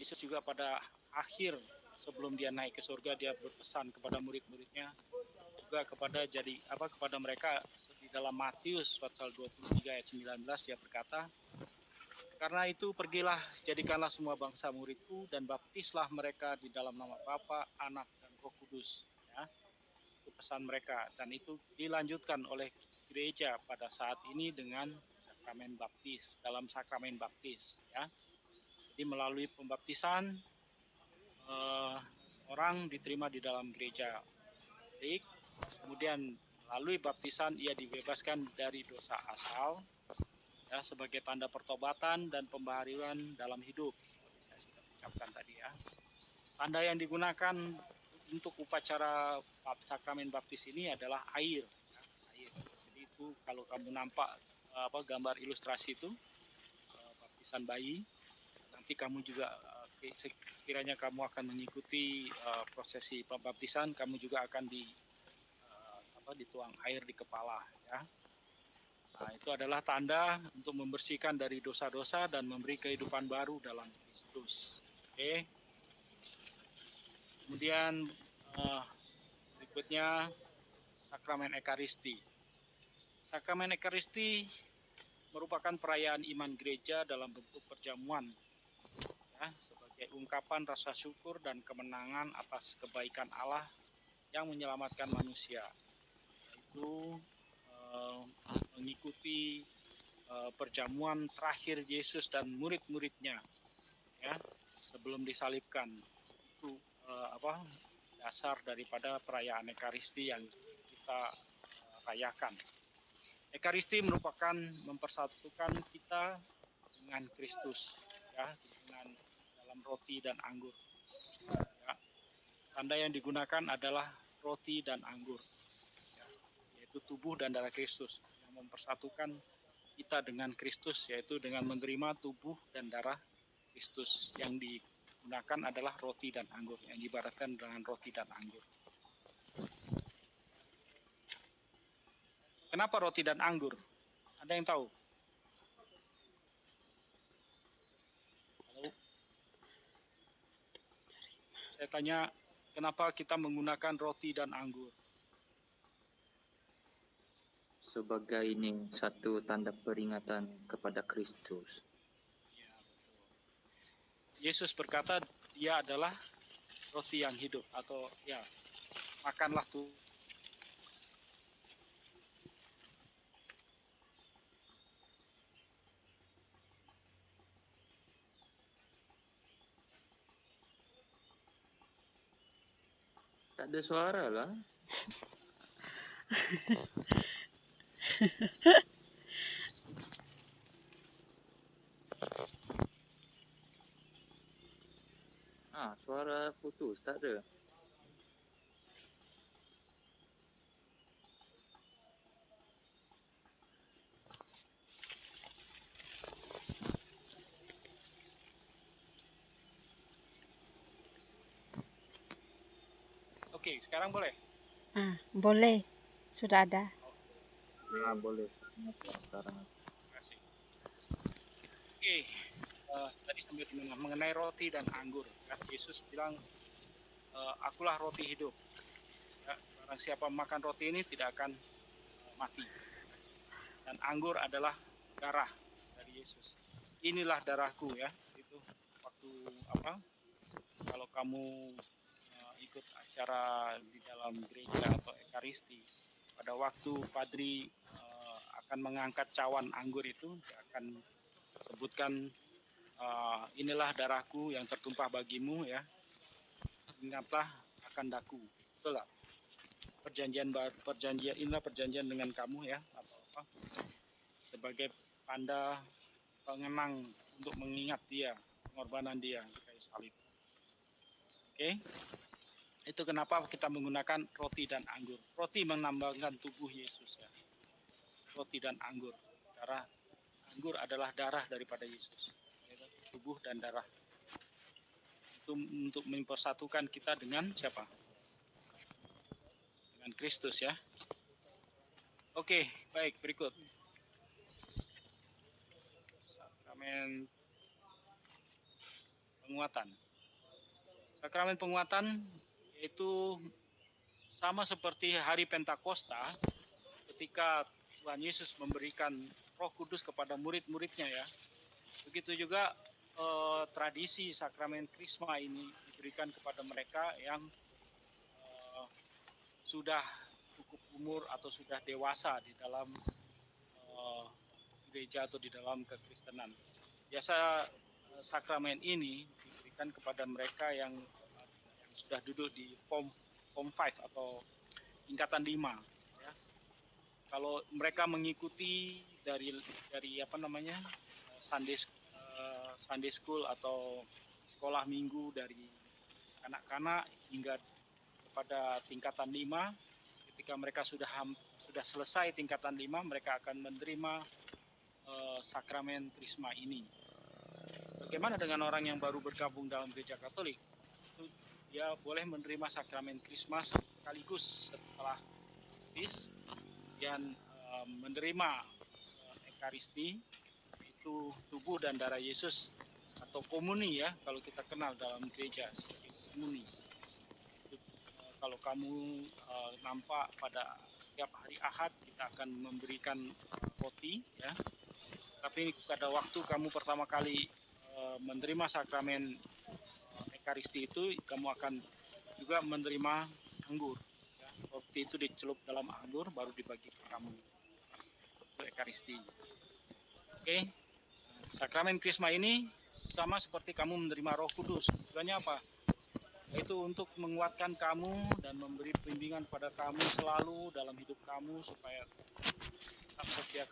Yesus juga pada akhir sebelum dia naik ke surga, dia berpesan kepada murid-muridnya, juga kepada mereka di dalam Matius pasal 23 ayat 19 dia berkata, karena itu pergilah, jadikanlah semua bangsa muridku dan baptislah mereka di dalam nama Bapa, Anak, dan Roh Kudus. Ya, itu pesan mereka, dan itu dilanjutkan oleh gereja pada saat ini dengan sakramen baptis, dalam sakramen baptis. Ya, jadi melalui pembaptisan orang diterima di dalam gereja Katolik, kemudian melalui baptisan ia dibebaskan dari dosa asal, ya, sebagai tanda pertobatan dan pembaharuan dalam hidup, seperti saya sudah ucapkan tadi ya. Tanda yang digunakan untuk upacara sakramen baptis ini adalah air, ya, air. Jadi itu kalau kamu nampak gambar ilustrasi itu baptisan bayi, nanti kamu juga sekiranya kamu akan mengikuti prosesi pembaptisan, kamu juga akan dituang air di kepala, ya. Nah, itu adalah tanda untuk membersihkan dari dosa-dosa dan memberi kehidupan baru dalam Kristus. Oke. Kemudian berikutnya sakramen Ekaristi. Sakramen Ekaristi merupakan perayaan iman gereja dalam bentuk perjamuan, ya, sebagai ungkapan rasa syukur dan kemenangan atas kebaikan Allah yang menyelamatkan manusia, yaitu mengikuti perjamuan terakhir Yesus dan murid-muridnya, ya, sebelum disalibkan. Itu dasar daripada perayaan Ekaristi yang kita rayakan. Ekaristi merupakan mempersatukan kita dengan Kristus, ya, dengan dalam roti dan anggur. Ya. Tanda yang digunakan adalah roti dan anggur, ya, yaitu tubuh dan darah Kristus yang mempersatukan kita dengan Kristus, yaitu dengan menerima tubuh dan darah Kristus. Yang digunakan adalah roti dan anggur, yang diibaratkan dengan roti dan anggur. Kenapa roti dan anggur? Ada yang tahu? Halo? Saya tanya, kenapa kita menggunakan roti dan anggur? Sebagai ini satu tanda peringatan kepada Kristus. Ya, betul. Yesus berkata dia adalah roti yang hidup, atau ya, makanlah tuh. Tak ada suara lah. Suara putus, tak ada. Oke, sekarang boleh? Boleh, sudah ada. Boleh. Sekarang. Terima kasih. Oke, tadi sampai di mana? Mengenai roti dan anggur. Ya, Yesus bilang, akulah roti hidup. Ya, barang siapa makan roti ini tidak akan mati. Dan anggur adalah darah dari Yesus. Inilah darahku, ya. Itu waktu kalau kamu ikut acara di dalam gereja atau Ekaristi, pada waktu padri akan mengangkat cawan anggur itu, dia akan sebutkan, inilah darahku yang tertumpah bagimu, ya, ingatlah akan daku. Itulah inilah perjanjian dengan kamu, ya, atau sebagai tanda pengenang untuk mengingat dia, pengorbanan dia di kayu salib. Oke. Itu kenapa kita menggunakan roti dan anggur. Roti menambahkan tubuh Yesus, ya. Roti dan anggur. Anggur adalah darah daripada Yesus. Tubuh dan darah. Itu untuk mempersatukan kita dengan siapa? Dengan Kristus, ya. Oke, baik, berikut. Sakramen penguatan. Sakramen penguatan yaitu sama seperti hari Pentakosta ketika Tuhan Yesus memberikan Roh Kudus kepada murid-muridnya ya. Begitu juga tradisi sakramen Krisma ini diberikan kepada mereka yang sudah cukup umur atau sudah dewasa di dalam gereja atau di dalam kekristenan. Biasa sakramen ini diberikan kepada mereka yang sudah duduk di form 5 atau tingkatan 5 ya. Kalau mereka mengikuti dari Sunday school atau sekolah minggu dari kanak-kanak hingga kepada tingkatan 5, ketika mereka sudah selesai tingkatan 5, mereka akan menerima sakramen Krisma ini. Bagaimana dengan orang yang baru bergabung dalam gereja Katolik? Dia boleh menerima sakramen Krisma sekaligus setelah baptis dan menerima Ekaristi, itu tubuh dan darah Yesus atau komuni ya, kalau kita kenal dalam gereja sebagai komuni. Kalau kamu nampak pada setiap hari Ahad kita akan memberikan roti ya. Tapi pada waktu kamu pertama kali menerima sakramen Ekaristi itu, kamu akan juga menerima anggur. Ya. Roti itu dicelup dalam anggur, baru dibagi ke kamu. Itu Ekaristi. Oke. Sakramen Krisma ini sama seperti kamu menerima Roh Kudus. Tujuannya apa? Yaitu untuk menguatkan kamu dan memberi bimbingan pada kamu selalu dalam hidup kamu supaya tetap setia